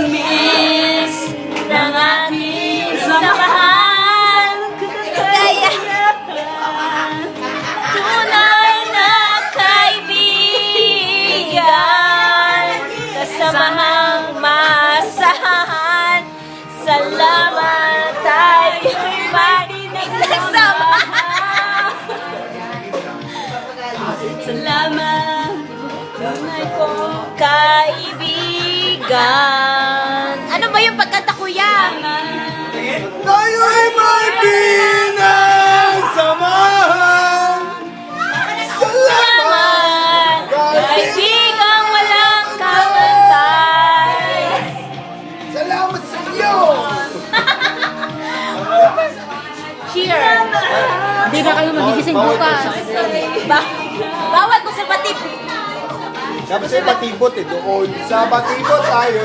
tamis ng ating samahan. Kaya tunay na kaibigan, kasamahang masahan. Salamat tayo'y nagsamahan. Salamat, tunay kong kaibigan. Ano ba yung pagkanta, kuya? Tayo'y may pinagsamahan. Salamat, kaibigang walang kapantay. Salamat sa iyo. Cheer! Hindi na kayo magigising bukas. Bawal ko sa patip. Sabi sa'yo patibot eh. Doon sa patibot tayo.